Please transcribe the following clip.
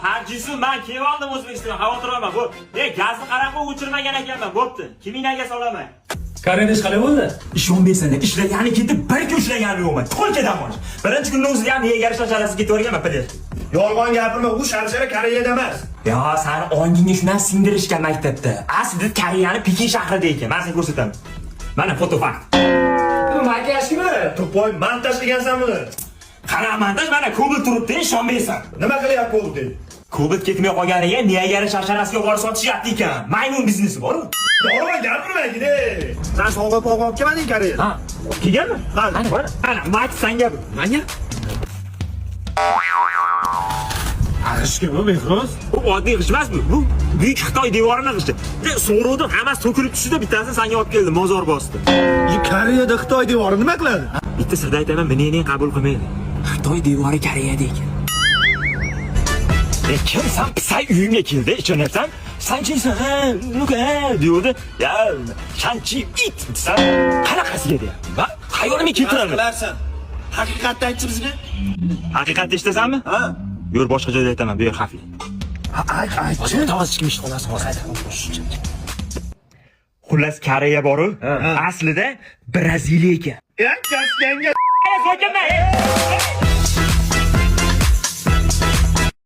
Parjisu, men kelib oldim O'zbekistonga, xavotir olma. Bu, gazni qarab o'chirmagan ekanman, bo'pti. Kiminglarga solaman. Koreyaga ish qalay bo'ldi? Ishon bersana, ishlagani ketib, bir kun ishlaganim yo'qman. To'lkadan olish. Birinchi kunning o'zida ham nega yarasharasiz ketaverganman, pidel. Yolg'on gapirma, u sharshara Koreyada emas. Yo, seni ongingga shundan singdirishgan maktabda. Aslida Koreyani Pekin shahrida ekan. Men senga ko'rsataman. Mana fotofakt. Bu makiyajmi? To'poy montaj degansanmi? Qara montaj, mana Kubit turibdi, ishonmaysan. Nima qilyapti bo'ldi? Kubit ketmay qolganiga Niagara sharsharasiga borib sotishyapti ekan. Maymun biznesi bor-ku. Yolg'on gapirmagin. Sen sovg'a olib kelmading Koreyaga? Ha, kelganmi? Ha, ana, Max senga. Menga? Ag'ishga bu mehroz. Bu oddiy g'ish emas bu. Bu buyuk Xitoy devorini g'ishdi. So'rovdi, hammasi to'kilib tushdi, bittasini senga olib keldi, mozor bosdi. Koreyada Xitoy devori nima qiladi? Bitta sirda aytaman, meni qabul qilmaydi. Xitoy devori Koreyada ekan. Kim sen pisay uyimga keldi, ishonyapsan? Sen kimsan? Ha, nuka, diyordi. Ya, Shanchi it desa, qanaqasiga deyapti? Va xayolimga keltiradi. Qilarsan. Haqiqatni aytchi bizga. Haqiqatni eshitasanmi? Ha. Yur boshqa joyda aytaman, bu yer xavfli. Aytchi. To'g'ri kim ish xonasi hozir. Xullas Koreya boru, aslida Braziliya ekan. Yakkasiga So'kimda.